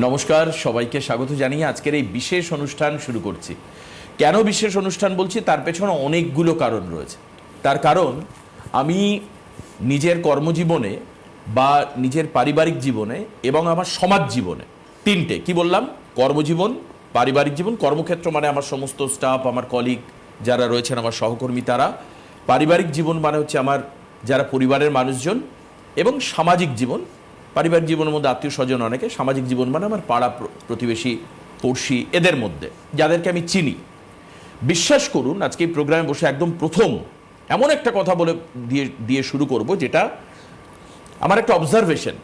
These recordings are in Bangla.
নমস্কার, সবাইকে স্বাগত জানিয়ে আজকের এই বিশেষ অনুষ্ঠান শুরু করছি। কেন বিশেষ অনুষ্ঠান বলছি তার পেছনে অনেকগুলো কারণ রয়েছে। তার কারণ আমি নিজের কর্মজীবনে বা নিজের পারিবারিক জীবনে এবং আমার সমাজ জীবনে তিনটে কি বললাম, কর্মজীবন, পারিবারিক জীবন, কর্মক্ষেত্র মানে আমার সমস্ত স্টাফ, আমার কলিগ যারা রয়েছেন, আমার সহকর্মী, তারা, পারিবারিক জীবন মানে হচ্ছে আমার যারা পরিবারের মানুষজন, এবং সামাজিক জীবন, পারিবারিক জীবনের মধ্যে আত্মীয় স্বজন অনেকে, সামাজিক জীবন মানে আমার পাড়া প্রতিবেশী, পড়শি, এদের মধ্যে যাদেরকে আমি চিনি। বিশ্বাস করুন, আজকে এই প্রোগ্রামে বসে একদম প্রথম এমন একটা কথা বলে দিয়ে শুরু করব, যেটা আমার একটা অবজারভেশন,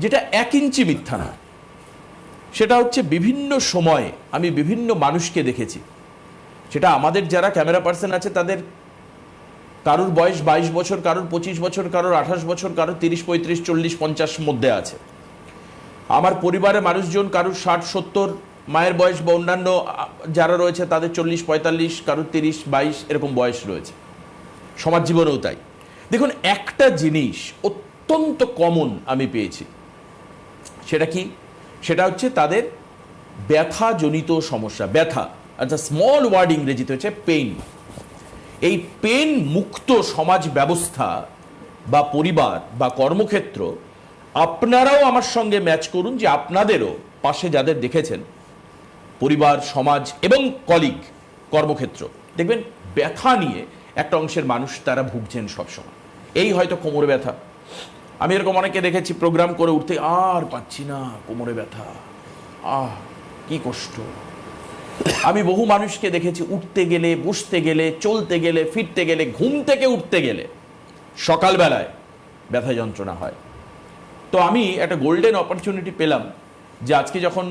যেটা 1 ইঞ্চি মিথ্যা না। সেটা হচ্ছে বিভিন্ন সময়ে আমি বিভিন্ন মানুষকে দেখেছি, সেটা আমাদের যারা ক্যামেরা পার্সন আছে তাদের কারোর বয়স 22 বছর, কারোর 25 বছর, কারোর 28 বছর, কারোর 30, 35, 40, 50 মধ্যে আছে। আমার পরিবারের মানুষজন কারোর 60, 70, মায়ের বয়স বা অন্যান্য যারা রয়েছে তাদের 40, 45, কারোর 30, 22 এরকম বয়স রয়েছে। সমাজ জীবনেও তাই। দেখুন, একটা জিনিস অত্যন্ত কমন আমি পেয়েছি, সেটা কি? সেটা হচ্ছে তাদের ব্যথাজনিত সমস্যা। ব্যথা, আচ্ছা, স্মল ওয়ার্ড ইংরেজিতে হচ্ছে পেইন। এই পেন মুক্ত সমাজ ব্যবস্থা বা পরিবার বা কর্মক্ষেত্র, আপনারাও আমার সঙ্গে ম্যাচ করুন যে আপনাদেরও পাশে যাদের দেখেছেন, পরিবার, সমাজ এবং কলিগ, কর্মক্ষেত্র, দেখবেন ব্যথা নিয়ে একটা অংশের মানুষ তারা ভুগছেন সবসময়। এই হয়তো কোমরে ব্যথা, আমি এরকম অনেকে দেখেছি প্রোগ্রাম করে উঠতে আর পাচ্ছি না, কোমরে ব্যথা, কি কষ্ট। আমি বহু মানুষকে দেখেছি উঠতে গেলে, বসতে গেলে, চলতে গেলে, ফিরতে গেলে, ঘুম থেকে উঠতে গেলে সকালবেলায় ব্যথা যন্ত্রণা হয়। তো আমি একটা গোল্ডেন অপরচুনিটি পেলাম যে আজকে যখন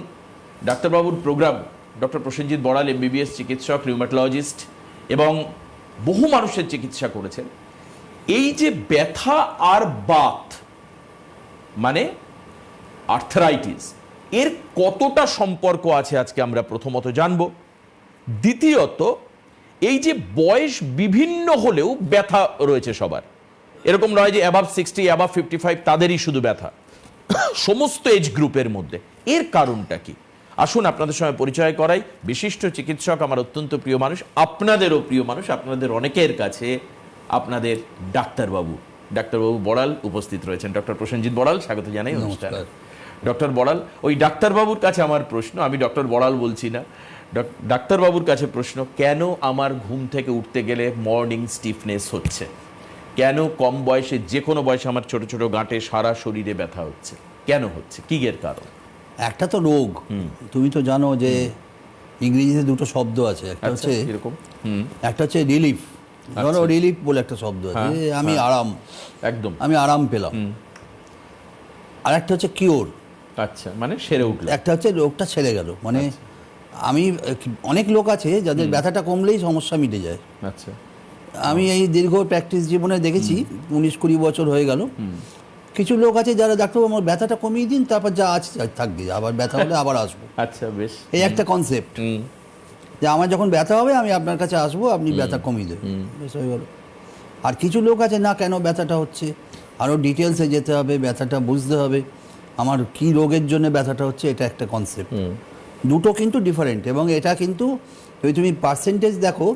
ডাক্তারবাবুর program, doctor Prosenjit Boral MBBS চিকিৎসক, রিউমাটোলজিস্ট এবং বহু মানুষের চিকিৎসা করেছেন, এই যে ব্যথা আর বাত মানে আর্থারাইটিস, এর কতটা সম্পর্ক আছে আজকে আমরা প্রথমত জানব। দ্বিতীয়ত, এই যে বয়স বিভিন্ন হলেও ব্যথা রয়েছে সবার, এরকম নয় যে অ্যাবাভ 60, অ্যাবাভ 55 তাদেরই শুধু ব্যথা, সমস্ত এজ গ্রুপের মধ্যে। এর কারণটা কি? আসুন আপনাদের সঙ্গে পরিচয় করাই বিশিষ্ট চিকিৎসক, আমার অত্যন্ত প্রিয় মানুষ, আপনাদেরও প্রিয় মানুষ, আপনাদের অনেকের কাছে আপনাদের ডাক্তারবাবু বড়াল উপস্থিত রয়েছেন। ডক্টর প্রসেনজিৎ বড়াল, স্বাগত জানাই অনুষ্ঠানে। ডক্টর বড়াল, ওই ডাক্তারবাবুর কাছে আমার প্রশ্ন, আমি ডক্টর বড়াল বলছি না, ডাক্তারবাবুর কাছে প্রশ্ন, কেন আমার ঘুম থেকে উঠতে গেলে মর্নিং স্টিফনেস হচ্ছে? কেন কম বয়সে, যে কোনো বয়সে আমার ছোট ছোট গাঁটে সারা শরীরে ব্যথা হচ্ছে? কেন হচ্ছে? কি এর কারণ? একটা তো রোগ, তুমি তো জানো যে ইংরেজিতে দুটো শব্দ আছে, একটা হচ্ছে এরকম, একটা হচ্ছে রিলিফ, ধরো রিলিফ বলে একটা শব্দ আছে, আমি আরাম, একদম আমি আরাম পেলাম। আর একটা হচ্ছে কিওর, আচ্ছা, মানে সেরে উঠলো। একটা হচ্ছে রোগটা ছেড়ে গেল, মানে আমি অনেক লোক আছে যাদের ব্যথাটা কমলেই সমস্যা মিটে যায়। আচ্ছা, আমি এই দীর্ঘ প্র্যাকটিস জীবনে দেখেছি, 19-20 বছর হয়ে গেল। কিছু লোক আছে যারা ডাক্তার আমার ব্যথাটা কমিয়ে দিন, তারপর যা আছে থাকবে, আবার ব্যথা হলে আবার আসবো। আচ্ছা, বেশ, এই একটা কনসেপ্ট যে আমার যখন ব্যথা হবে আমি আপনার কাছে আসবো, আপনি ব্যথা কমিয়ে দেবেন, বেশ হয়ে গেল। আর কিছু লোক আছে না, কেন ব্যথাটা হচ্ছে, আরও ডিটেলসে যেতে হবে, ব্যথাটা বুঝতে হবে, আমার কি রোগের জন্য ব্যথাটা হচ্ছে, এটা একটা কনসেপ্ট। দুটো কিন্তু ডিফারেন্ট, এবং এটা কিন্তু যদি তুমি পার্সেন্টেজ দেখো,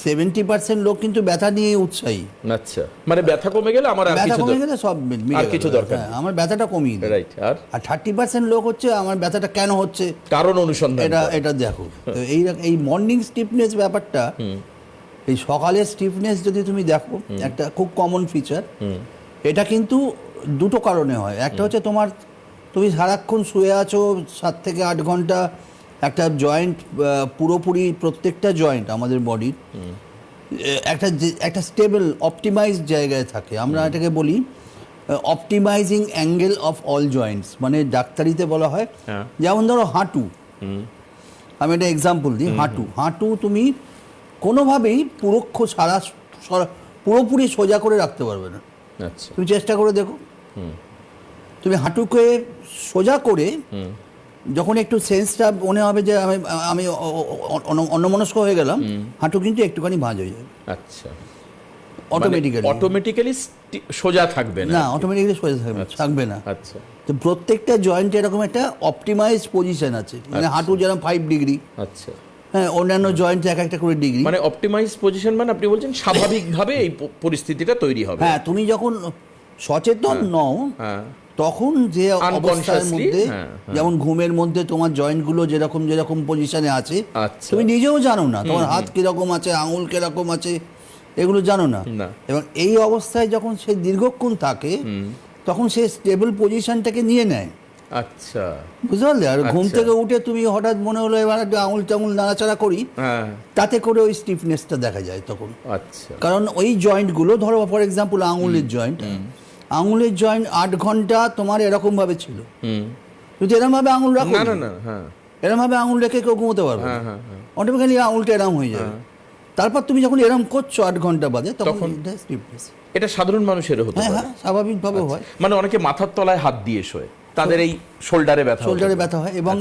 70% লোক কিন্তু ব্যথা নিয়ে উৎসাহী। আচ্ছা, মানে ব্যথা কমে গেলে আমার ব্যথা কমে গেলে সব আর কিছু দরকার, আমার ব্যথাটা কমিয়ে দেয়, রাইট। আর 30% লোক হচ্ছে আমার ব্যথাটা কেন হচ্ছে, কারণ অনুসন্ধান, এটা দেখো। তো এই মর্নিং স্টিফনেস ব্যাপারটা, এই সকালের স্টিফনেস যদি তুমি দেখো, একটা খুব কমন ফিচার, এটা কিন্তু দুটো কারণে হয়। একটা হচ্ছে তুমি সারাক্ষণ শুয়ে আছো 7 থেকে 8 ঘন্টা, একটা জয়েন্ট পুরোপুরি, প্রত্যেকটা জয়েন্ট আমাদের বডির একটা স্টেবল অপটিমাইজড জায়গায় থাকে। আমরা এটাকে বলি optimising angle of all Joints, মানে ডাক্তারিতে বলা হয়। যেমন ধরো হাঁটু, আমি একটা এক্সাম্পল দিই। হাঁটু তুমি কোনোভাবেই পুরোপুরি সোজা করে রাখতে পারবে না। তুমি চেষ্টা করে দেখো, তুমি হাঁটুকে সোজা করে যখন একটু সেন্সটা মনে হবে যে আমি অন্যমনস্ক হয়ে গেলাম, হাঁটু কিন্তু একটুখানি ভাঁজ হয়ে যাবে। আচ্ছা, অটোমেটিক্যালি সোজা থাকবে না, অটোমেটিক্যালি সোজা থাকবে না। আচ্ছা তো প্রত্যেকটা জয়েন্টে এরকম একটা অপটিমাইজ পজিশন আছে, মানে হাঁটু যেরকম 5 ডিগ্রি, আচ্ছা, হ্যাঁ অন্যান্য জয়েন্টে এক একটা করে ডিগ্রি। মানে অপটিমাইজ পজিশন, মানে আপনি বলছেন স্বাভাবিকভাবে এই পরিস্থিতিটা তৈরি হবে। হ্যাঁ, তুমি যখন সচেতন নও হ্যাঁ তখন যে অবস্থার মধ্যে, যেমন ঘুমের মধ্যে তোমার জয়েন্টগুলো যেরকম যেরকম পজিশনে আছে, আচ্ছা, তুমি নিজেও জানো না তোমার হাত কিরকম আছে, আঙুল কিরকম আছে, এগুলো জানো না। এবং এই অবস্থায় যখন সে দীর্ঘক্ষণ থাকে তখন সে স্টেবল পজিশনটাকে নিয়ে নেয়। আচ্ছা, বুঝতে পারলে? আর ঘুম থেকে উঠে তুমি হঠাৎ মনে হলো এবার একটা আঙুল টাঙুল নাড়াচাড়া করি, তাতে করে ওই স্টিফনেসটা দেখা যায় তখন। আচ্ছা, কারণ ওই জয়েন্টগুলো ধরো ফর এক্সাম্পল আঙুলের জয়েন্ট, 8 ঘন্টা তোমার এরকম ভাবে ছিল, যদি এরকম ভাবে আঙুল রাখো, এরকম ভাবে আঙুল রেখে কেউ ঘুমোতে পারবে, অটোমেটিক্যালি আঙুলটা এরম হয়ে যাবে। তারপর তুমি যখন এরম করছো 8 ঘন্টা বাদে, তখন এটা সাধারণ মানুষেরও হতে পারে। হ্যাঁ, স্বাভাবিকভাবে হয়। মানে অনেকে মাথার তলায় হাত দিয়ে শোয়, তাদের এই শোল্ডারে ব্যথা হয়। এবং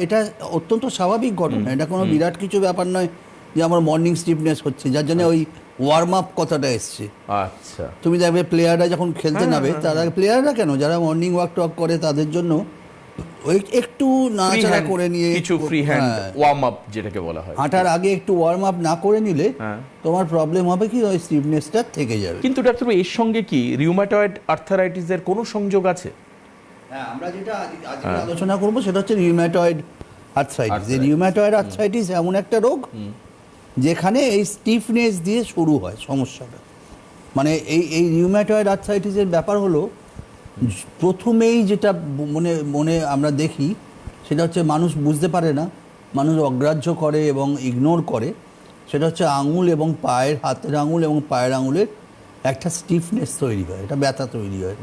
এটা অত্যন্ত স্বাভাবিক ঘটনা, এটা কোনো বিরাট কিছু ব্যাপার নয় যে আমার মর্নিং স্টিফনেস হচ্ছে, যার জন্য ওই ওয়ার্ম আপ কথাটা এসছে। আচ্ছা, তুমি দেখবে প্লেয়াররা যখন খেলতে নামে, তারা প্লেয়াররা কেন, যারা মর্নিং ওয়াক টক করে তাদের জন্য ওই একটু নাড়াচাড়া করে নিয়ে কিছু ফ্রি হ্যান্ড ওয়ার্ম আপ যেটাকে বলা হয়, হাঁটার আগে একটু ওয়ার্ম আপ না করে নিলে তোমার প্রবলেম হবে কি, ওই স্টিফনেসটা থেকে যাবে। কিন্তু ডাক্তার এর সঙ্গে কি রিউমাটয়েড আর্থারাইটিসের কোনো সংযোগ আছে? হ্যাঁ, আমরা যেটা আজকে আলোচনা করব সেটা হচ্ছে রিউমাটয়েড আর্থ্রাইটিস। এই রিউমাটয়েড আর্থ্রাইটিস এমন একটা রোগ যেখানে এই স্টিফনেস দিয়ে শুরু হয় সমস্যাটা। মানে এই রিউমাটয়েড আর্থ্রাইটিসের ব্যাপার হলো, প্রথমেই যেটা মনে আমরা দেখি সেটা হচ্ছে মানুষ বুঝতে পারে না, মানুষ অগ্রাহ্য করে এবং ইগনোর করে, সেটা হচ্ছে আঙুল এবং পায়ের, হাতের আঙুল এবং পায়ের আঙুলের একটা স্টিফনেস তৈরি হয়, এটা ব্যথা তৈরি হয়।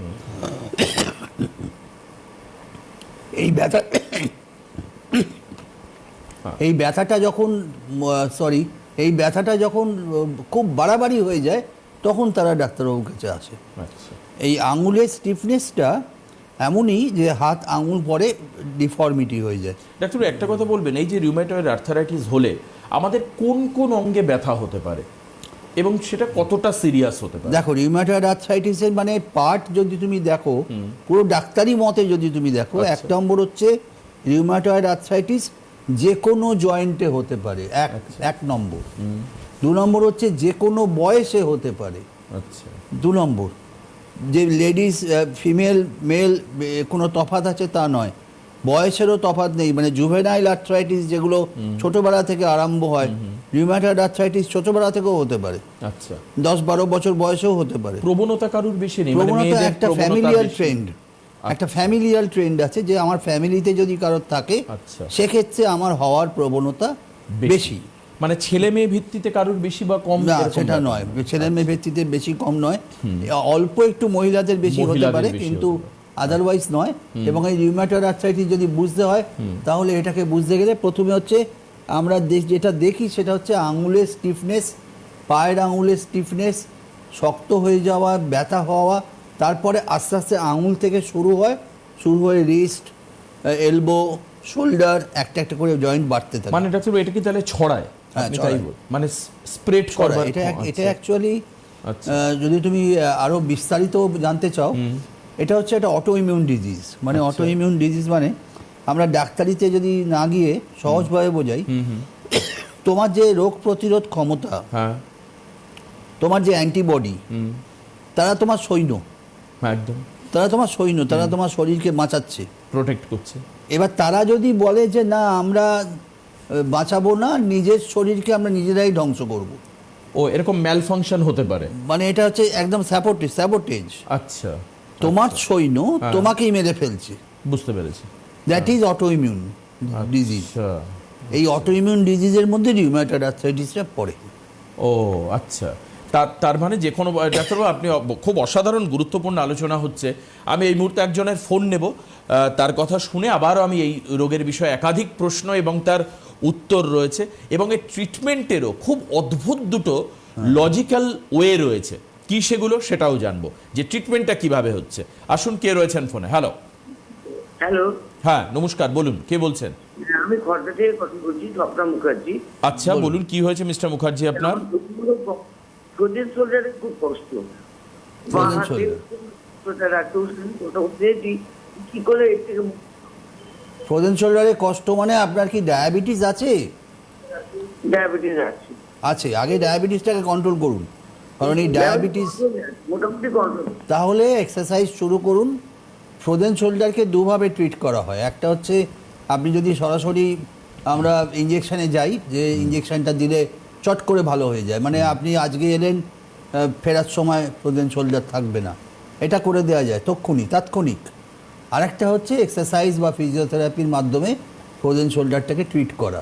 এই ব্যথাটা যখন খুব বাড়াবাড়ি হয়ে যায় তখন তারা ডাক্তারবাবুর কাছে আসে। এই আঙুলের স্টিফনেসটা এমনই যে হাত আঙুল পরে ডিফর্মিটি হয়ে যায়। ডাক্তার একটা কথা বলবেন, এই যে রিউমাটয়েড আর্থারাইটিস হলে আমাদের কোন কোন অঙ্গে ব্যথা হতে পারে এবং সেটা কতটা সিরিয়াস হতে পারে? দেখো, রিউমাটয়েড আর্থ্রাইটিসের মানে পার্ট যদি তুমি দেখো, পুরো ডাক্তারি মতে যদি তুমি দেখো, 1 নম্বর হচ্ছে রিউমাটয়েড আর্থ্রাইটিস যে কোনো জয়েন্টে হতে পারে, 1 নম্বর। 2 নম্বর হচ্ছে যে কোনো বয়সে হতে পারে। 2 নম্বর, যে লেডিস ফিমেল মেল কোনো তফাৎ আছে তা নয়, বয়সেরও তফাৎ নেই, মানে জুভেনাইল আর্থ্রাইটিস যেগুলো ছোটবেলা থেকে আরম্ভ হয়, রিউমাটয়েড আর্থ্রাইটিস ছোটবেলা থেকেও হতে পারে, 10-12 বছর বয়সেও হতে পারে। প্রবণতা কারুর বেশি নেই, প্রবণতা একটা ফ্যামিলিয়ার ট্রেন্ড, একটা ফ্যামিলিয়ার ট্রেন্ড আছে যে আমার ফ্যামিলিতে যদি কারোর থাকে সেক্ষেত্রে আমার হওয়ার প্রবণতা বেশি। মানে ছেলে মেয়ে ভিত্তিতে কারুর বেশি বা কম? না, সেটা নয়, ছেলে মেয়ে ভিত্তিতে বেশি কম নয়, অল্প একটু মহিলাদের বেশি হতে পারে, কিন্তু আদারওয়াইজ নয়। এবং এই রিউমাটয়েড আর্থ্রাইটিস যদি বুঝতে হয় তাহলে এটাকে বুঝতে গেলে প্রথমে হচ্ছে আমরা যেটা দেখি সেটা হচ্ছে আঙুলের স্টিফনেস, পায়ের আঙুলের স্টিফনেস, শক্ত হয়ে যাওয়া, ব্যথা হওয়া, তারপরে আস্তে আস্তে আঙুল থেকে শুরু হয়ে রিস্ট, এলবো, শোল্ডার, একটা একটা করে জয়েন্ট বাড়তে থাকে। মানে ডাক্তার এটা কি তাহলে ছড়ায়? মানে স্প্রেড করবার এটা অ্যাকচুয়ালি যদি তুমি আরো বিস্তারিত জানতে চাও, এটা হচ্ছে একটা অটো ইমিউন ডিজিজ। মানে অটো ইমিউন ডিজিজ মানে আমরা ডাক্তারিতে যদি না গিয়ে সহজভাবে বোঝাই, তোমার যে রোগ প্রতিরোধ ক্ষমতা, তোমার যে অ্যান্টিবডি, তারা তোমার সৈন্য, তারা তোমার শরীরকে বাঁচাচ্ছে, প্রোটেক্ট করছে। এবার তারা যদি বলে যে না আমরা বাঁচাবো না, নিজের শরীরকে আমরা নিজেরাই ধ্বংস করব, এরকম ম্যালফাংশন হতে পারে। মানে এটা হচ্ছে একদম স্যাবোটেজ। আচ্ছা, তোমার সৈন্য তোমাকেই মেরে ফেলছে। বুঝতে পেরেছি। That is auto immune disease. এই অটো ইমিউন ডিজিজের মধ্যে রিউমাটয়েড আর্থ্রাইটিসটা পড়ে। আচ্ছা, তার মানে যে কোনো ডাক্তারবাবু, আপনি খুব অসাধারণ গুরুত্বপূর্ণ আলোচনা হচ্ছে। আমি এই মুহূর্তে একজনের ফোন নেব, তার কথা শুনে আবারও আমি এই রোগের বিষয়ে একাধিক প্রশ্ন এবং তার উত্তর রয়েছে, এবং এর ট্রিটমেন্টেরও খুব অদ্ভুত দুটো লজিক্যাল ওয়ে রয়েছে। কি সেগুলো সেটাও জানবো, যে ট্রিটমেন্টটা কিভাবে হচ্ছে। আসুন, কে রয়েছেন ফোনে? হ্যালো। হ্যাঁ, নমস্কার, বলুন কে বলছেন? আমি খড়দা থেকে কথা বলছি, স্বপ্না মুখার্জি। আচ্ছা, বলুন কি হয়েছে মিস্টার মুখার্জি আপনার? ফ্রোজেন শোল্ডারে খুব কষ্ট। Frozen shoulder। ওটা উঠেছি, কি করে এর থেকে ফ্রোজেন শোল্ডারে কষ্ট মানে আপনার কি ডায়াবেটিস আছে? ডায়াবেটিস আছে। আছে, আগে ডায়াবেটিসটাকে কন্ট্রোল করুন, কারণ এই ডায়াবেটিস মোটামুটি কন্ট্রোল। তাহলে এক্সারসাইজ শুরু করুন। ফ্রোজেন শোল্ডারকে দুভাবে ট্রিট করা হয়। একটা হচ্ছে আপনি যদি সরাসরি আমরা ইঞ্জেকশানে যাই, যে ইঞ্জেকশানটা দিলে চট করে ভালো হয়ে যায়, মানে আপনি আজকে এলেন ফেরার সময় ফ্রোজেন শোল্ডার থাকবে না, এটা করে দেওয়া যায় তাৎক্ষণিক। আর একটা হচ্ছে এক্সারসাইজ বা ফিজিওথেরাপির মাধ্যমে ফ্রোজেন শোল্ডারটাকে ট্রিট করা।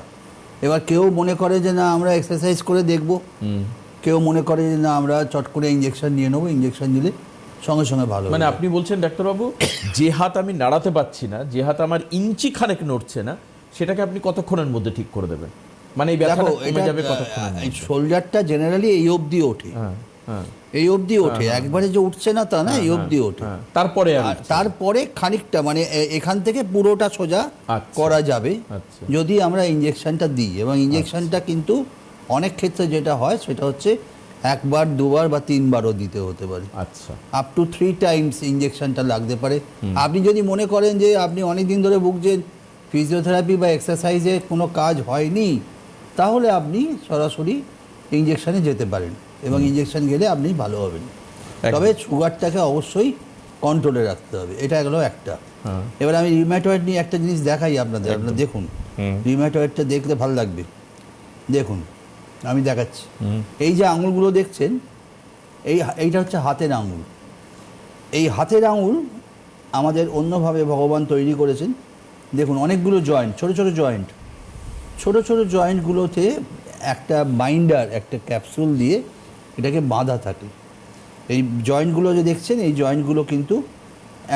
এবার কেউ মনে করে যে না আমরা এক্সারসাইজ করে দেখব, কেউ মনে করে যে না আমরা চট করে ইঞ্জেকশন নিয়ে নেবো, ইঞ্জেকশন নিলে সঙ্গে সঙ্গে ভালো হয়ে মানে যাবে। আপনি বলছেন ডাক্তারবাবু, যে হাত আমি নাড়াতে পারছি না, যে হাত আমার ইঞ্চি খানেক নড়ছে না, সেটাকে আপনি কতক্ষণের মধ্যে ঠিক করে দেবেন? মানে এই ব্যথাটা দেখো, কমে এটা যাবে কতক্ষণের মধ্যে? শোল্ডারটা জেনারেলি এই অবধি ওঠে, হ্যাঁ, হ্যাঁ, এই অবধি ওঠে, একবারে যে উঠছে না তা না, এই অবধি ওঠে। হ্যাঁ। তারপরে আর আর তারপরে খানিকটা মানে এখান থেকে পুরোটা সোজা আচ্ছা। করা যাবে আচ্ছা। যদি আমরা ইঞ্জেকশনটা দিই। এবং ইঞ্জেকশনটা কিন্তু অনেক ক্ষেত্রে যেটা হয় সেটা হচ্ছে একবার, দুবার বা তিনবারও দিতে হতে পারে। আচ্ছা, আপ টু 3 টাইমস ইঞ্জেকশনটা লাগতে পারে। আপনি যদি মনে করেন যে আপনি অনেক দিন ধরে ভুগছেন, ফিজিওথেরাপি বা এক্সারসাইজে কোনো কাজ হয়নি, তাহলে আপনি সরাসরি ইঞ্জেকশনে যেতে পারেন এবং ইঞ্জেকশন গেলে আপনি ভালো হবেন। তবে সুগারটাকে অবশ্যই কন্ট্রোলে রাখতে হবে, এটা গেলো একটা। হ্যাঁ। এবার আমি রিউম্যাটয়েড নিয়ে একটা জিনিস দেখাই আপনাদের, আপনারা দেখুন। রিউম্যাটয়েডটা দেখলে ভালো লাগবে। দেখুন আমি দেখাচ্ছি, এই যে আঙুলগুলো দেখছেন, এইটা হচ্ছে হাতের আঙুল। এই হাতের আঙুল আমাদের অন্যভাবে ভগবান তৈরি করেছেন। দেখুন অনেকগুলো জয়েন্ট, ছোট ছোট জয়েন্ট, ছোট ছোট জয়েন্টগুলোতে একটা বাইন্ডার, একটা ক্যাপসুল দিয়ে এটাকে বাঁধা থাকে। এই জয়েন্টগুলো যে দেখছেন, এই জয়েন্টগুলো কিন্তু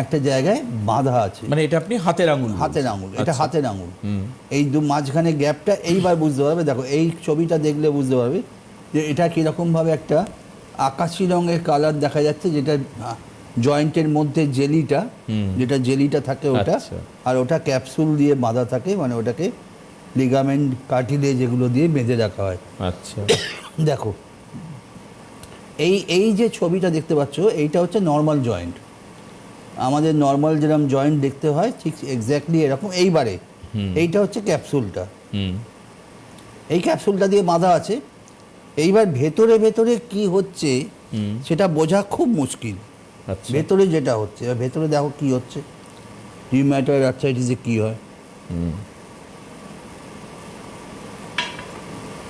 একটা জায়গায় বাঁধা আছে। মানে এটা আপনি হাতের আঙুল হাতের আঙুল, এটা আচ্ছা। হাতের আঙুল। এই মাঝখানে গ্যাপটা এইবার বুঝতে পারবে। দেখো এই ছবিটা দেখলে বুঝতে পারবে যে এটা কীরকমভাবে একটা আকাশি রঙের কালার দেখা যাচ্ছে, যেটা জয়েন্টের মধ্যে জেলিটা, যেটা জেলিটা থাকে ওটা, আচ্ছা। আর ওটা ক্যাপসুল দিয়ে বাঁধা থাকে, মানে ওটাকে লিগামেন্ট, কার্টিলেজ এগুলো দিয়ে বেঁধে রাখা হয়। আচ্ছা, দেখো এই যে ছবিটা দেখতে পাচ্ছ, এইটা হচ্ছে নর্মাল জয়েন্ট। আমাদের নর্মাল যেরকম জয়েন্ট দেখতে হয় ঠিক এক্স্যাক্টলি এরকম। এইবারে এইটা হচ্ছে ক্যাপসুলটা, এই ক্যাপসুলটা দিয়ে বাঁধা আছে। এইবার ভেতরে ভেতরে কি হচ্ছে সেটা বোঝা খুব মুশকিল। আচ্ছা, ভেতরে যেটা হচ্ছে, ভেতরে দেখো কি হচ্ছে, রিউম্যাটয়েড আর্থ্রাইটিসে কি হয়।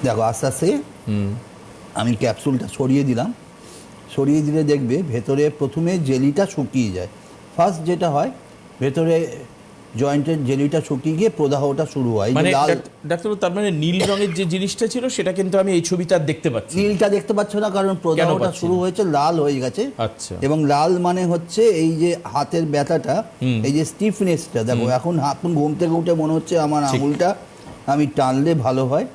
দেখো আস্তে আস্তে আমি ক্যাপসুলটা সরিয়ে দিলাম, সরিয়ে দিলে দেখবে ভেতরে প্রথমে জেলিটা শুকিয়ে যায়। ফার্স্ট যেটা হয়, ভেতরে জয়েন্টের জেলিটা শুকিয়ে গিয়ে প্রদাহটা শুরু হয়। এই যে মানে লাল ডাক্তারবাবু, তার মানে নীল রঙের যে জিনিসটা ছিল সেটা কিন্তু আমি এই ছবিতে আর দেখতে পাচ্ছি না। নীলটা দেখতে পাচ্ছ না, কারণ প্রদাহটা পাচ্ছি শুরু না? হয়েছে, লাল হয়ে গেছে। আচ্ছা, এবং লাল মানে হচ্ছে এই যে হাতের ব্যথাটা, এই যে স্টিফনেসটা। দেখো এখন আপনি ঘুম থেকে উঠে মনে হচ্ছে আমার আঙুলটা আমি টানলে ভালো হয়,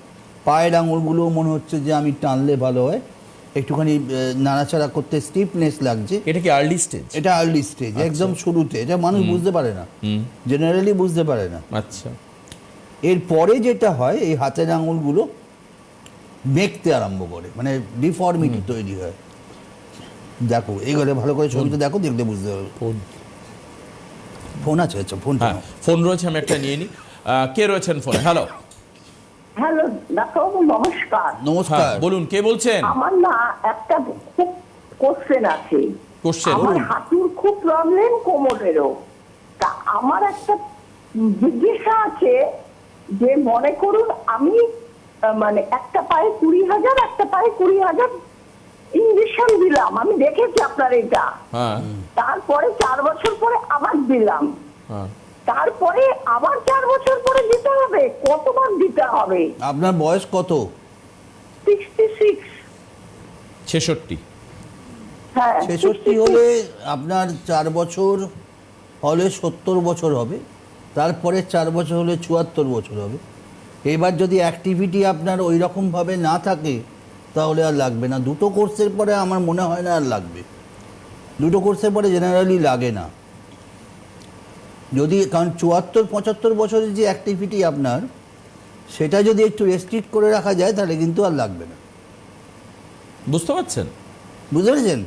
পায়ের আঙুলগুলো মনে হচ্ছে যে আমি টানলে ভালো হয়, একটুখানি নাড়াচাড়া করতে স্টিফনেস লাগছে। এটা কি আর্লি স্টেজ? এটা আর্লি স্টেজ, একদম শুরুতে। এটা মানুষ বুঝতে পারে না, জেনারেলি বুঝতে পারে না। আচ্ছা, এরপরে যেটা হয়, এই হাতের আঙুলগুলো বেঁকতে আরম্ভ করে, মানে ডিফর্মিটি তৈরি হয়। দেখো এগুলো ভালো করে ছবিটা দেখো, দেখলে বুঝতে পারবে। ফোন আছে? আচ্ছা ফোন। হ্যাঁ, ফোন রয়েছে, আমি একটা নিয়ে নিই। কে রয়েছেন ফোনে? হ্যালো, হ্যালো ডাক্তারবাবু, নমস্কার। নমস্কার। বলুন, কে বলছেন? আমার না একটা খুব কোশ্চেন আছে। কোশ্চেন আমার হাঁটুর খুব প্রবলেম, কোমরেরও। তা আমার একটা জিজ্ঞাসা আছে যে মনে করুন আমি মানে একটা পায়ে 20,000, একটা পায়ে 20,000 ইঞ্জেকশন দিলাম, আমি দেখেছি আপনার এটা। হ্যাঁ, তারপরে 4 বছর পরে আবার দিলাম, হ্যাঁ। তারপরে আবার 4 বছর পরে দিতে হবে। কতবার দিতে হবে? আপনার বয়স কত? 66। 66? হ্যাঁ, 66 হলে আপনার 4 বছর হলে 70 বছর হবে, তারপরে 4 বছর হলে 74 বছর হবে। এবার যদি অ্যাক্টিভিটি আপনার ওই রকমভাবে না থাকে তাহলে আর লাগবে না। দুটো কোর্সের পরে আমার মনে হয় না আর লাগবে, দুটো কোর্সের পরে জেনারেলি লাগে না। যদি কারণ 74-75 বছরের যে অ্যাক্টিভিটি আপনার, সেটা যদি একটু রেস্ট্রিক্ট করে রাখা যায় তাহলে কিন্তু আর লাগবে না। বুঝতে পারছেন? বুঝতে পেরেছেন?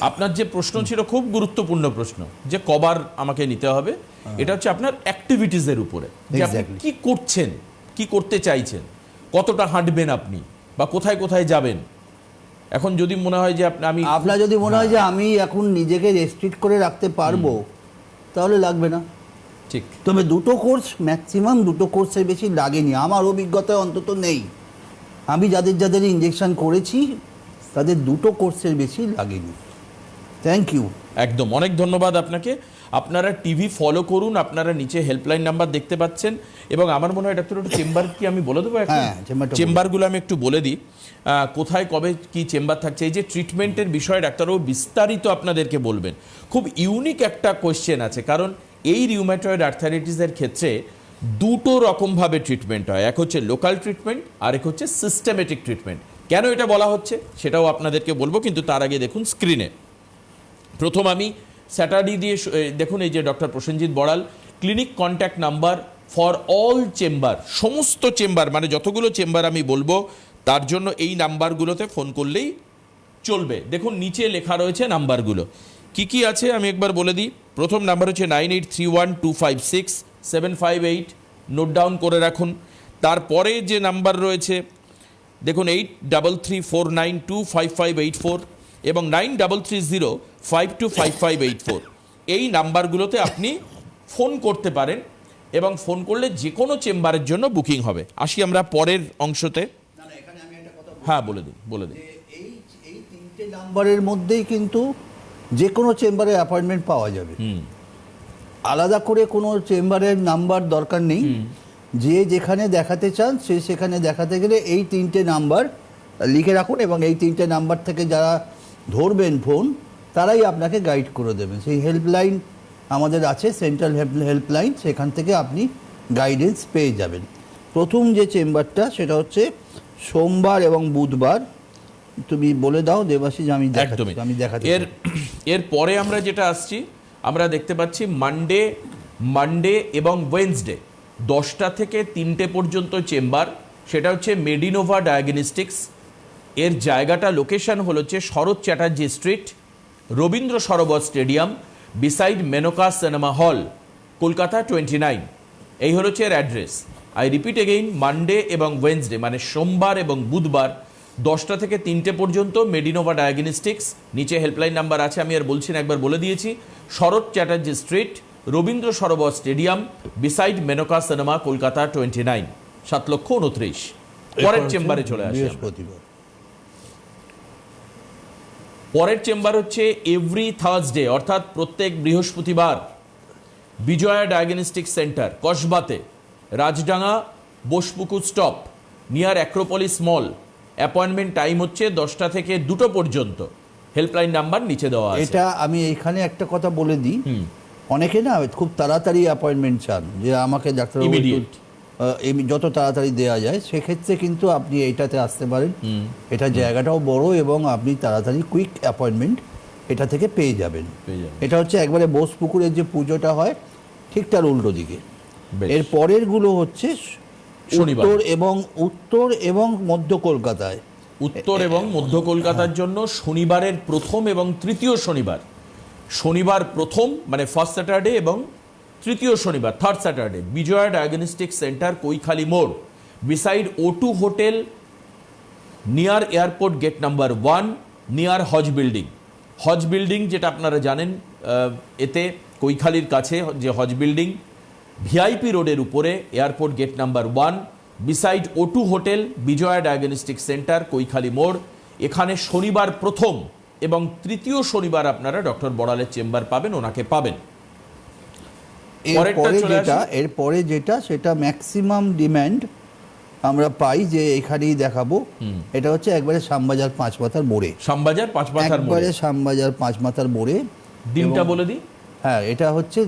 আপনার যে প্রশ্ন ছিল খুব গুরুত্বপূর্ণ প্রশ্ন, যে কবার আমাকে নিতে হবে, এটা হচ্ছে আপনার অ্যাক্টিভিটিসের উপরে, যে আপনি Exactly. কি করছেন, কি করতে চাইছেন, কতটা হাঁটবেন আপনি, বা কোথায় কোথায় যাবেন। এখন যদি মনে হয় যে আমি আপনার যদি মনে হয় যে আমি এখন নিজেকে রেস্ট্রিক্ট করে রাখতে পারবো, তাহলে লাগবে না। ঠিক তবে দুটো কোর্স, ম্যাক্সিমাম দুটো কোর্সের বেশি লাগেনি, আমার অভিজ্ঞতায় অন্তত নেই। আমি যাদের যাদের ইঞ্জেকশন করেছি তাদের দুটো কোর্সের বেশি লাগেনি। Thank you. একদম, অনেক ধন্যবাদ আপনাকে। আপনারা টিভি ফলো করুন, আপনারা নিচে হেল্পলাইন নাম্বার দেখতে পাচ্ছেন, এবং আমার মনে হয় ডাক্তার একটু চেম্বার কি আমি বলে দেবো এখন? হ্যাঁ, চেম্বারটা বলুন। চেম্বারগুলো আমি একটু বলে দিই, কোথায় কবে কি চেম্বার থাকছে। এই যে ট্রিটমেন্টের বিষয়ে ডাক্তারবাবু বিস্তারিত আপনাদেরকে বলবেন। খুব ইউনিক একটা কোয়েশ্চেন আছে, কারণ এই রিউম্যাটয়েড আর্থারাইটিসের ক্ষেত্রে দুটো রকমভাবে ট্রিটমেন্ট হয়, এক হচ্ছে লোকাল ট্রিটমেন্ট, আর এক হচ্ছে সিস্টেমেটিক ট্রিটমেন্ট। কেন এটা বলা হচ্ছে সেটাও আপনাদেরকে বলবো, কিন্তু তার আগে দেখুন স্ক্রিনে প্রথম আমি স্যাটারডে দিয়ে দেখুন, এই যে doctor Prosenjit Boral, clinic contact number for all chamber, সমস্ত চেম্বার মানে যতগুলো চেম্বার আমি বলবো তার জন্য এই নাম্বারগুলোতে ফোন করলেই চলবে। দেখুন নিচে লেখা রয়েছে নাম্বারগুলো কি কি আছে, আমি একবার বলে দিই। প্রথম নাম্বার হচ্ছে 9831256758, নোট ডাউন করে রাখুন। তারপরে যে নাম্বার রয়েছে দেখুন 8334925584 এবং 9330525584, এই নাম্বারগুলোতে আপনি ফোন করতে পারেন, এবং ফোন করলে যে কোনো চেম্বারের জন্য বুকিং হবে। আসি আমরা পরের অংশতে। হ্যাঁ বলে দিন। এই তিনটে নাম্বারের মধ্যেই কিন্তু যে কোনো চেম্বারে অ্যাপয়েন্টমেন্ট পাওয়া যাবে। আলাদা করে কোনো চেম্বারের নাম্বার দরকার নেই। যে যেখানে দেখাতে চান সে সেখানে দেখাতে গেলে এই তিনটে নাম্বার লিখে রাখুন, এবং এই তিনটে নাম্বার থেকে যারা ধরবেন ফোন তারাই আপনাকে গাইড করে দেবেন। সেই হেল্পলাইন আমাদের আছে, সেন্ট্রাল হেল্পলাইন, সেখান থেকে আপনি গাইডেন্স পেয়ে যাবেন। প্রথম যে চেম্বারটা সেটা হচ্ছে সোমবার এবং বুধবার। তুমি বলে দাও দেবাশিস, আমি একদমই দেখাচ্ছি। এর পরে আমরা যেটা আসছি, আমরা দেখতে পাচ্ছি মানডে এবং ওয়েডনেসডে 10টা থেকে 3টে পর্যন্ত চেম্বার। সেটা হচ্ছে মেডিনোভা ডায়াগনস্টিক্স। এর জায়গাটা লোকেশন হলো হচ্ছে Sarat Chatterjee street, Rabindra Sarobar stadium, beside Menaka cinema hall, Kolkata 29। এই হলো হচ্ছে এর address. I repeat again, Monday এবং ওয়েডনেসডে মানে সোমবার এবং বুধবার 10টা থেকে 3টে পর্যন্ত মেডিনোভা ডায়াগনস্টিক্স। নিচে হেল্পলাইন নাম্বার আছে, আমি আর বলছি না, একবার বলে দিয়েছি। Sarat Chatterjee street, Rabindra Sarobar stadium, beside Menaka cinema, Kolkata 29, 7,29,000। পরের চেম্বারে চলে আসি। বৃহস্পতিবার। পরের চেম্বার হচ্ছে এভরি থার্সডে, অর্থাৎ প্রত্যেক বৃহস্পতিবার, বিজয়া ডায়াগনস্টিক সেন্টার, কসবাতে, Rajdanga, Bosepukur stop, near Acropolis mall. Appointment time হচ্ছে 10টা থেকে 2টো পর্যন্ত। হেল্পলাইন নাম্বার নিচে দেওয়া আছে। এটা আমি এইখানে একটা কথা বলে দিই, অনেকে না খুব তাড়াতাড়ি অ্যাপয়েন্টমেন্ট চান, যে আমাকে ডাক্তারবাবু Immediate। যত তাড়াতাড়ি দেওয়া যায়, সেক্ষেত্রে কিন্তু আপনি এইটাতে আসতে পারেন। এটা জায়গাটাও বড় এবং আপনি তাড়াতাড়ি কুইক অ্যাপয়েন্টমেন্ট এটা থেকে পেয়ে যাবেন। এটা হচ্ছে একবারে বোসপুকুরের যে পুজোটা হয় ঠিক তার উল্টো দিকে। বেশ। এর পরেরগুলো হচ্ছে শনিবার। উত্তর এবং মধ্য কলকাতায়। উত্তর এবং মধ্য কলকাতার জন্য শনিবারের প্রথম এবং তৃতীয় শনিবার, শনিবার প্রথম মানে ফার্স্ট স্যাটারডে এবং তৃতীয় শনিবার third Saturday, Bijoya diagnostic centre, Kaikhali মোড়, beside O2 hotel, near airport gate number 1, near Haj building. Haj building যেটা আপনারা জানেন, এতে কৈখালির কাছে যে হজ বিল্ডিং, ভিআইপি রোডের উপরে airport gate number 1, beside O2 hotel, Bijoya diagnostic centre, Kaikhali মোড়। এখানে শনিবার প্রথম এবং তৃতীয় শনিবার আপনারা ডক্টর বড়ালের চেম্বার পাবেন, ওনাকে পাবেন। এরপরে যেটা সেটা ম্যাক্সিমাম ডিম্যান্ড আমরা পাই যে এখানেই দেখাবো, এটা হচ্ছে একবারে শ্যামবাজার 5 মাথার মোড়ে। শ্যামবাজার 5 মাথার মোড়ে, একবারে শ্যামবাজার 5 মাথার মোড়ে। দিনটা বলে দিই। হ্যাঁ, এটা হচ্ছে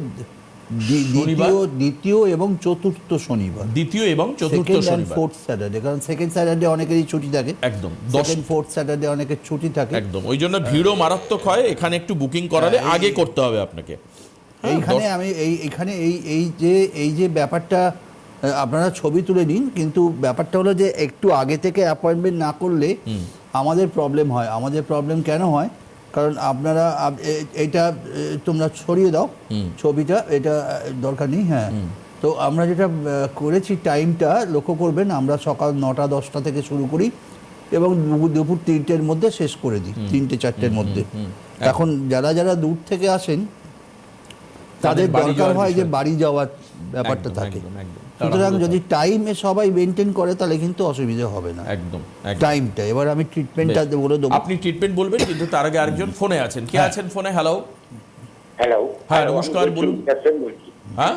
দ্বিতীয় এবং চতুর্থ শনিবার। দ্বিতীয় এবং চতুর্থ শনিবার, ফোর্থ স্যাটারডে, কারণ সেকেন্ড স্যাটারডে অনেকেরই ছুটি থাকে। একদম সেকেন্ড ফোর্থ স্যাটারডে অনেকের ছুটি থাকে, একদম। ওই জন্য ভিড়ও মারাত্মক হয়। এখানে একটু বুকিং করালে আগে করতে হবে আপনাকে। এইখানে আমি এইখানে এই যে ব্যাপারটা, আপনারা ছবি তুলে নিন, কিন্তু ব্যাপারটা হলো যে একটু আগে থেকে অ্যাপয়েন্টমেন্ট না করলে আমাদের প্রবলেম হয়। আমাদের প্রবলেম কেন হয়? কারণ আপনারা এইটা তোমরা ছড়িয়ে দাও ছবিটা, এটা দরকার নেই। হ্যাঁ, তো আমরা যেটা করেছি টাইমটা লক্ষ্য করবেন, আমরা সকাল 9টা-10টা থেকে শুরু করি এবং দুপুর 3টের মধ্যে শেষ করে দিই, 3টে-4টের মধ্যে। এখন যারা যারা দূর থেকে আসেন তাদের বাড়ি দরকার যাওয়ার হয় যে বিষয়। বাড়ি যাওয়ার ব্যাপারটা থাকে। একদম। সুতরাং যদি টাইমে সবাই মেনটেন করে তাহলে কিন্তু অসুবিধা হবে না। একদম। টাইমটা এবার আমি ট্রিটমেন্টটা বলে দেবো। আপনি ট্রিটমেন্ট বলবেন, কিন্তু তার আগে আরেকজন ফোনে আছেন। কে আছেন ফোনে? হ্যালো। হ্যালো। হ্যাঁ, নমস্কার, বলুন। বলছি, হ্যাঁ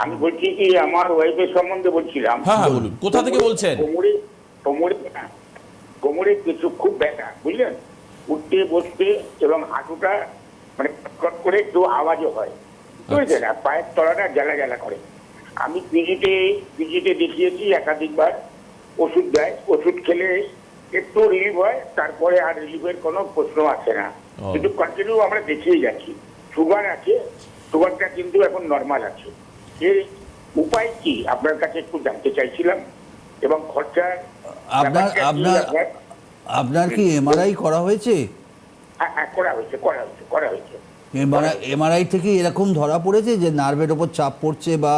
আমি বলছি কি আমার ওয়াইফের সম্বন্ধে বলছিলাম। হ্যাঁ, বলুন, কোথা থেকে বলছেন? কোমরে কিছু খুব ব্যথা, বুঝলেন, উঠতে বসতে, এবং হাঁটুটা মানে কট করে একটু আওয়াজও হয়, বুঝলেন, আর পায়ের তলাটা জ্বালা জ্বালা করে। আমি পিজিতে দেখিয়েছি একাধিকবার, ওষুধ দেয়, ওষুধ খেলে একটু রিলিফ হয়, তারপরে আর রিলিফের কোনো প্রশ্ন আসে না। কিন্তু কন্টিনিউ আমরা দেখিয়ে যাচ্ছি। সুগার আছে, সুগারটা কিন্তু এখন নর্মাল আছে। এর উপায় কি আপনার কাছে একটু জানতে চাইছিলাম, এবং খরচা আপনার কি এমআরআই করা হয়েছে? করা হয়েছে। এমআরআই থেকে এরকম ধরা পড়েছে যে নার্ভের ওপর চাপ পড়ছে বা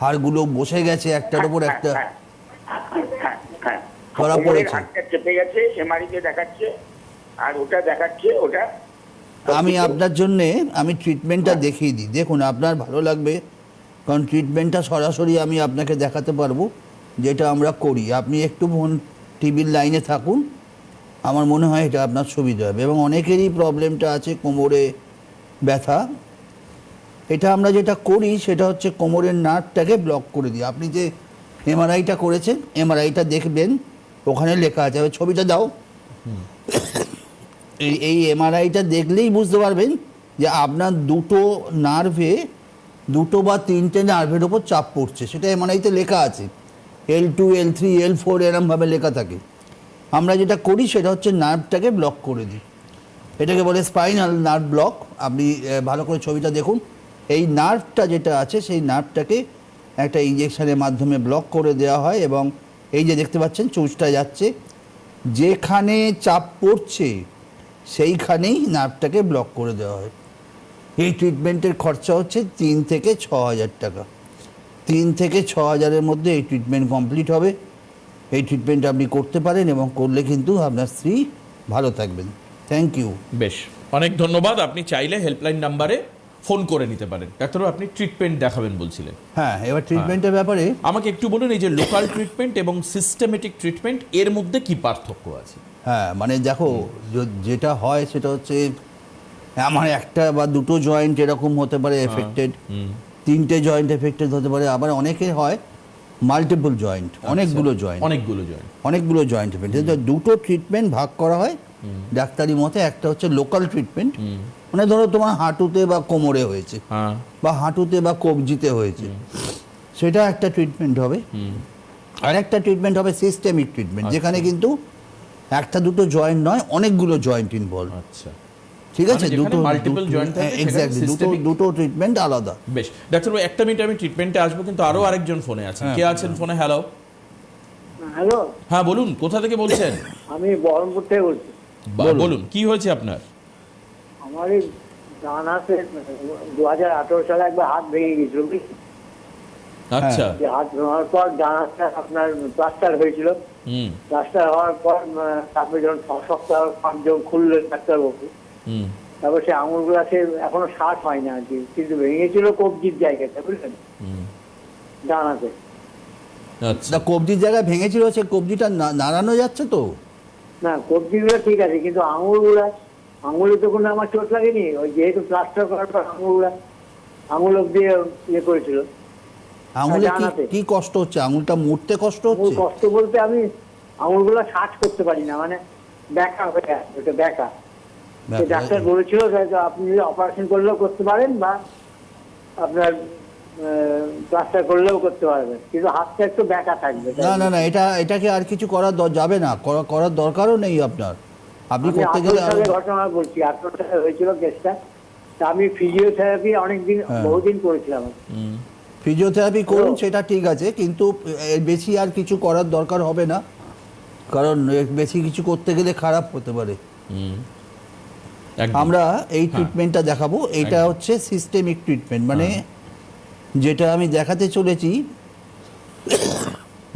হাড়গুলো বসে গেছে একটার ওপর একটা? ধরা পড়েছে। চেপে গেছে, এমআরআই দেখাচ্ছে, আর ওটা দেখাচ্ছে, ওটা আমি আপনার জন্যে আমি ট্রিটমেন্টটা দেখিয়ে দিই। দেখুন, আপনার ভালো লাগবে, কারণ ট্রিটমেন্টটা সরাসরি আমি আপনাকে দেখাতে পারবো যেটা আমরা করি। আপনি একটু টিভির লাইনে থাকুন, আমার মনে হয় এটা আপনার সুবিধা হবে। এবং অনেকেরই প্রবলেমটা আছে কোমরে ব্যথা। এটা আমরা যেটা করি সেটা হচ্ছে কোমরের নার্ভটাকে ব্লক করে দিই। আপনি যে এমআরআইটা করেছেন, এমআরআইটা দেখবেন, ওখানে লেখা আছে, ছবিটা দাও। এই এমআরআইটা দেখলেই বুঝতে পারবেন যে আপনার দুটো নার্ভে, 2 বা 3টে নার্ভের ওপর চাপ পড়ছে, সেটা এমআরআইতে লেখা আছে। L2, L3, L4 এরমভাবে লেখা থাকে। আমরা যেটা করি সেটা হচ্ছে নার্ভটাকে ব্লক করে দিই। এটাকে বলে স্পাইনাল নার্ভ ব্লক। আপনি ভালো করে ছবিটা দেখুন, এই নার্ভটা যেটা আছে সেই নার্ভটাকে একটা ইঞ্জেকশনের মাধ্যমে ব্লক করে দেওয়া হয়, এবং এই যে দেখতে পাচ্ছেন চুঁচটা যাচ্ছে, যেখানে চাপ পড়ছে সেইখানেই নার্ভটাকে ব্লক করে দেওয়া হয়। এই ট্রিটমেন্টের খরচা হচ্ছে 3 থেকে 6,000 টাকা। 3 থেকে 6,000-এর মধ্যে এই ট্রিটমেন্ট কমপ্লিট হবে। এই ট্রিটমেন্ট আপনি করতে পারেন, এবং করলে কিন্তু আপনার স্ত্রী ভালো থাকবেন। Thank you. বেশ, অনেক ধন্যবাদ। আপনি চাইলে হেল্পলাইন নাম্বারে ফোন করে নিতে পারেন। ডাক্তারবাবু, আপনি ট্রিটমেন্ট দেখাবেন বলছিলেন। হ্যাঁ, এবার ট্রিটমেন্টের ব্যাপারে আমাকে একটু বলুন, এই যে লোকাল ট্রিটমেন্ট এবং সিস্টেমেটিক ট্রিটমেন্ট, এর মধ্যে কি পার্থক্য আছে? হ্যাঁ, মানে দেখো, যেটা হয় সেটা হচ্ছে আমার একটা বা দুটো জয়েন্ট এরকম হতে পারে এফেক্টেড, 3টে জয়েন্ট এফেক্টেড হতে পারে, আবার অনেকে হয় মাল্টিপল জয়েন্ট, অনেকগুলো জয়েন্ট এফেক্টেড। দুটো ট্রিটমেন্ট ভাগ করা হয় ডাক্তারি মতে। একটা হচ্ছে লোকাল ট্রিটমেন্ট, মানে ধরো তোমার হাঁটুতে বা কোমরে হয়েছে, বা হাঁটুতে বা কবজিতে হয়েছে, সেটা একটা ট্রিটমেন্ট হবে। আর একটা ট্রিটমেন্ট হবে সিস্টেমিক ট্রিটমেন্ট, যেখানে কিন্তু একটা দুটো জয়েন্ট নয়, অনেকগুলো জয়েন্ট ইনভলভ। আচ্ছা, ঠিক আছে, দুটো ট্রিটমেন্ট আলাদা। বেশ ডাক্তারবাবু, একটা মিনিট, আমি ট্রিটমেন্টে আসবো, কিন্তু আরো আরেকজন ফোনে আছেন। কে আছেন ফোনে? হ্যালো। হ্যালো, হ্যাঁ বলুন, কোথা থেকে বলছেন? আমি বহরমপুর থেকে বলছি। বলুন, কি হয়েছে আপনার? আমার এই ডান হাতে 2018 সালে একবার হাত ভেঙে গেছিল। আচ্ছা। হাত ভাঙার পর ডান হাতটা আপনার প্লাস্টার হয়েছিল। প্লাস্টার হওয়ার পর তারপরে যখন 6 সপ্তাহ যখন খুললেন ডাক্তারবাবু, তারপর সে আঙুলগুলো সে এখনো শার্ট হয় না আর কি, কিন্তু ভেঙেছিল কবজির জায়গাটা, বুঝলেন, ডান হাতে। আচ্ছা, কবজির জায়গায় ভেঙেছিল, সে কবজিটা নাড়ানো যাচ্ছে তো? না, কবজিগুলো ঠিক আছে, কিন্তু আঙুলে তো কোনো আমার চোট লাগেনি। ওই যেহেতু প্লাস্টার করার পর আঙুল অব্দি ইয়ে করেছিল। আঙুলে কি কষ্ট হচ্ছে? আঙুলটা মুড়তে কষ্ট হচ্ছে? কষ্ট বলতে আমি আঙুলগুলো সার্চ করতে পারি না, মানে ব্যাকা হয়ে আছে, ওটা ব্যাকা। ডাক্তার বলেছিল আপনি যদি অপারেশন করলেও করতে পারেন, বা আপনার প্লাস্টার করলেও করতে পারবেন, কিন্তু হাতটা একটু ব্যাকা থাকবে। না, এটাকে আর কিছু করা যাবে না, করার দরকারও নেই আপনার। আপনি করতে গেলে ঘটনা বলছি, 18 সালে হয়েছিল কেসটা। আমি ফিজিওথেরাপি অনেকদিন, বহুদিন করেছিলাম। ফিজিওথেরাপি করুন, সেটা ঠিক আছে, কিন্তু বেশি আর কিছু করার দরকার হবে না। কারণ এর বেশি কিছু করতে গেলে খারাপ হতে পারে। একদম। আমরা এই ট্রিটমেন্টটা দেখাবো, এটা একদম। হচ্ছে সিস্টেমিক ট্রিটমেন্ট, মানে যেটা আমি দেখাতে চলেছি,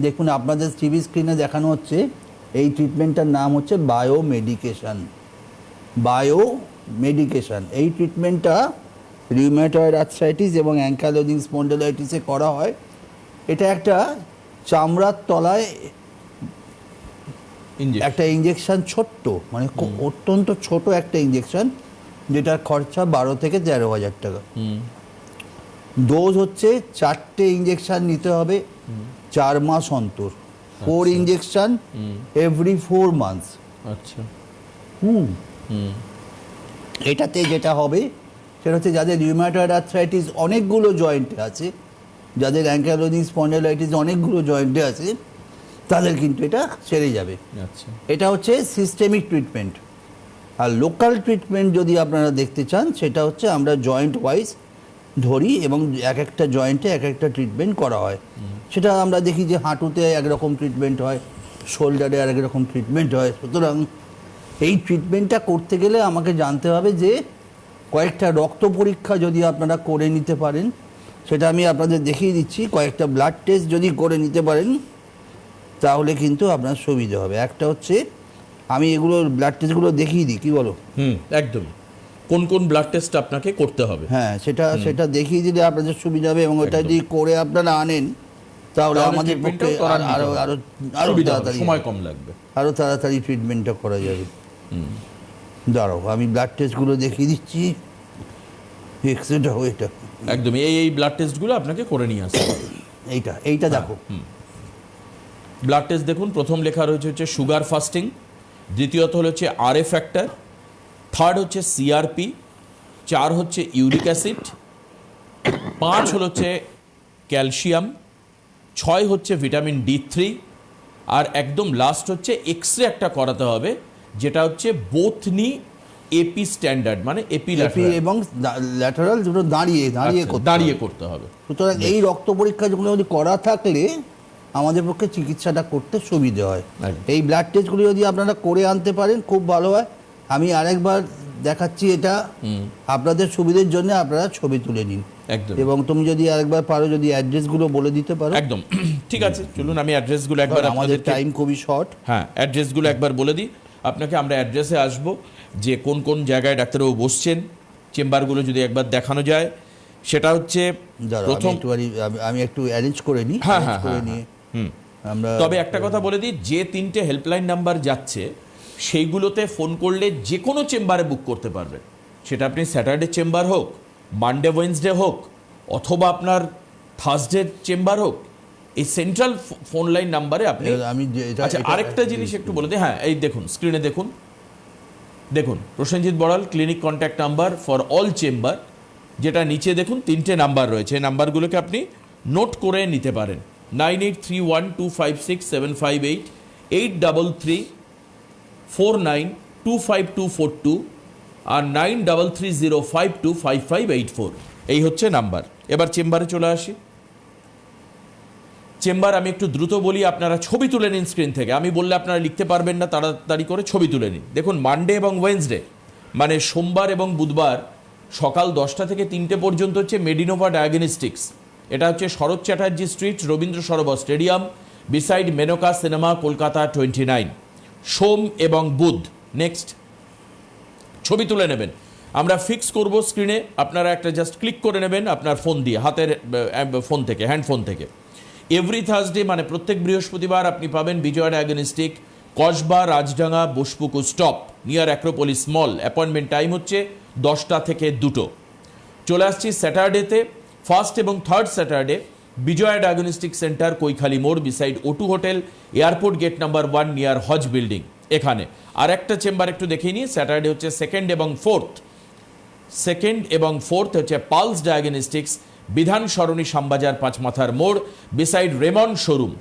দেখুন আপনাদের টিভি স্ক্রিনে দেখানো হচ্ছে, এই ট্রিটমেন্টটার নাম হচ্ছে বায়োমেডিকেশন। বায়োমেডিকেশন এই ট্রিটমেন্টটা রিউমেটয়েড আর্থ্রাইটিস এবং অ্যাঙ্কাইলোজিং স্পন্ডিলাইটিসে করা হয়। এটা একটা চামড়ার তলায় Injection। একটা ইঞ্জেকশন, ছোট্ট মানে অত্যন্ত ছোট একটা ইঞ্জেকশন, যেটার খরচা 12 থেকে 13,000 টাকা। ডোজ হচ্ছে 4টে ইঞ্জেকশন নিতে হবে 4 মাস অন্তর, 4 ইঞ্জেকশন এভরি 4 মান্থস। আচ্ছা। এটাতে যেটা হবে সেটা হচ্ছে যাদের রিউমেটয়েড আর্থ্রাইটিস অনেকগুলো জয়েন্টে আছে, যাদের অ্যাঙ্কাইলোজিং স্পন্ডিলাইটিস অনেকগুলো জয়েন্টে আছে, তাদের কিন্তু এটা সেরে যাবে। আচ্ছা। এটা হচ্ছে সিস্টেমিক ট্রিটমেন্ট। আর লোকাল ট্রিটমেন্ট যদি আপনারা দেখতে চান, সেটা হচ্ছে আমরা জয়েন্ট ওয়াইজ ধরি এবং এক একটা জয়েন্টে এক একটা ট্রিটমেন্ট করা হয়। সেটা আমরা দেখি যে হাঁটুতে একরকম ট্রিটমেন্ট হয়, শোল্ডারে আরেক রকম ট্রিটমেন্ট হয়। সুতরাং এই ট্রিটমেন্টটা করতে গেলে আমাকে জানতে হবে যে কয়েকটা রক্ত পরীক্ষা যদি আপনারা করে নিতে পারেন, সেটা আমি আপনাদের দেখিয়ে দিচ্ছি। কয়েকটা ব্লাড টেস্ট যদি করে নিতে পারেন তাহলে কিন্তু আপনার সুবিধা হবে। একটা হচ্ছে, আমি এগুলো ব্লাড টেস্টগুলো দেখিয়ে দিই, কি বলো? একদম। কোন কোন ব্লাড টেস্ট আপনাকে করতে হবে? হ্যাঁ, সেটা দেখিয়ে দিলে আপনাদের সুবিধা হবে, এবং ওটা একদম। যদি করে আপনারা আনেন তাহলে তাহলে আমাদের treatment-টাও পক্ষে ত্বরান্বিত আরো হবে। আরো আরো সুবিধা হবে, তাড়াতাড়ি সময় কম লাগবে। আরো তাড়াতাড়ি ট্রিটমেন্টটা করা যাবে। দাঁড়াও, আমি ব্লাড টেস্টগুলো দেখিয়ে দিচ্ছি। এক্সরেটা ওইটা, একদম। এই ব্লাড টেস্টগুলো আপনাকে করে নিয়ে আসতে হবে। এইটা দেখো। ব্লাড টেস্ট দেখুন, প্রথম লেখা রয়েছে হচ্ছে সুগার ফাস্টিং, দ্বিতীয়ত হচ্ছে আরএ ফ্যাক্টর, থার্ড হচ্ছে সিআরপি, 4 হচ্ছে ইউরিক অ্যাসিড, 5 হচ্ছে ক্যালসিয়াম, 6 হচ্ছে ভিটামিন D3, আর একদম লাস্ট হচ্ছে এক্সরে একটা করাতে হবে, যেটা হচ্ছে বোথ নি এপি স্ট্যান্ডার্ড, মানে এপি এপি এবং ল্যাটারাল দুটো দাঁড়িয়ে দাঁড়িয়ে করতে হবে। সুতরাং এই রক্ত পরীক্ষা যেগুলো যদি করা থাকলে আমাদের পক্ষে চিকিৎসাটা করতে সুবিধে হয়। একদম। এই ব্লাড টেস্টগুলো যদি আপনারা করে আনতে পারেন খুব ভালো হয়। আমি আরেকবার দেখাচ্ছি, এটা আপনাদের সুবিধের জন্য আপনারা ছবি তুলে নিন। একদম। এবং তুমি যদি আরেকবার পারো, যদি অ্যাড্রেসগুলো বলে দিতে পারো। একদম। ঠিক আছে, চলুন আমি অ্যাড্রেসগুলো একবার কারণ আমাদের আপনাদেরকে, টাইম খুবই শর্ট। হ্যাঁ, অ্যাড্রেসগুলো একবার বলে দিই আপনাকে। আমরা অ্যাড্রেসে আসব, যে কোন কোন জায়গায় ডাক্তারবাবু বসছেন, চেম্বারগুলো যদি একবার দেখানো যায়। সেটা হচ্ছে প্রথম, আমি একটু অ্যারেঞ্জ করে নিই। হ্যাঁ, arrange করে হ্যাঁ, নিয়ে আমরা, তবে একটা কথা বলে দিই, যে 3টে হেল্পলাইন নাম্বার যাচ্ছে সেইগুলোতে ফোন করলে যে কোনো চেম্বারে বুক করতে পারবেন। সেটা আপনি স্যাটারডে চেম্বার হোক, মানডে ওয়েডনেসডে হোক, অথবা আপনার থার্সডে চেম্বার হোক, এই সেন্ট্রাল ফোন লাইন নাম্বারে আপনি। আমি আচ্ছা, আরেকটা জিনিস একটু বলে দিই। হ্যাঁ, এই দেখুন স্ক্রিনে দেখুন, Prosenjit Boral clinic contact number for all chamber, যেটা নিচে দেখুন 3টে নাম্বার রয়েছে। এই নাম্বারগুলোকে আপনি নোট করে নিতে পারেন। 9831256758, 8334925242, আর 9330525584। এই হচ্ছে নাম্বার। এবার চেম্বারে চলে আসি। চেম্বার আমি একটু দ্রুত বলি, আপনারা ছবি তুলে নিন স্ক্রিন থেকে। আমি বললে আপনারা লিখতে পারবেন না, তাড়াতাড়ি করে ছবি তুলে নিন। দেখুন, মানডে এবং ওয়েডনেসডে মানে সোমবার এবং বুধবার সকাল 10টা থেকে 3টে পর্যন্ত হচ্ছে মেডিনোভা ডায়াগনস্টিক্স। এটা হচ্ছে Sarat Chatterjee street, Rabindra Sarobar stadium, beside Menaka cinema, Kolkata 29। সোম এবং বুধ। নেক্সট, ছবি তুলে নেবেন। আমরা ফিক্স করব স্ক্রিনে, আপনারা একটা জাস্ট ক্লিক করে নেবেন আপনার ফোন দিয়ে, হাতের ফোন থেকে, হ্যান্ডফোন থেকে। এভরি থার্সডে মানে প্রত্যেক বৃহস্পতিবার আপনি পাবেন Bijoy diagnostic, Kasba, Rajdanga, Bosepukur stop, near Acropolis mall. Appointment time হচ্ছে 10টা থেকে 2টো। চলে আসছি স্যাটারডেতে, ফার্স্ট এবং third Saturday Bijoy diagnostic centre, Kaikhali মোড়, beside O2 hotel, airport gate number 1, near Haj building. এখানে আর একটা চেম্বার একটু দেখিয়ে নিই। স্যাটারডে হচ্ছে সেকেন্ড এবং ফোর্থ হচ্ছে পালস ডায়াগনস্টিক্স, বিধান সরণি, শ্যামবাজার, 5 মাথার মোড়, বিসাইড রেমন শোরুম।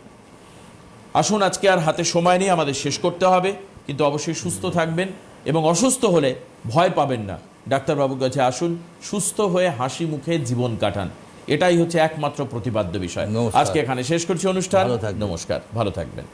আসুন, আজকে আর হাতে সময় নেই, আমাদের শেষ করতে হবে, কিন্তু অবশ্যই সুস্থ থাকবেন এবং অসুস্থ হলে ভয় পাবেন না, ডাক্তারবাবুর কাছে আসুন, সুস্থ হয়ে হাসি মুখে জীবন কাটান। এটাই হচ্ছে একমাত্র প্রতিপাদ্য বিষয়। নমস্কার। আজকে এখানে শেষ করছি অনুষ্ঠান। ভালো থাকবেন। নমস্কার, ভালো থাকবেন।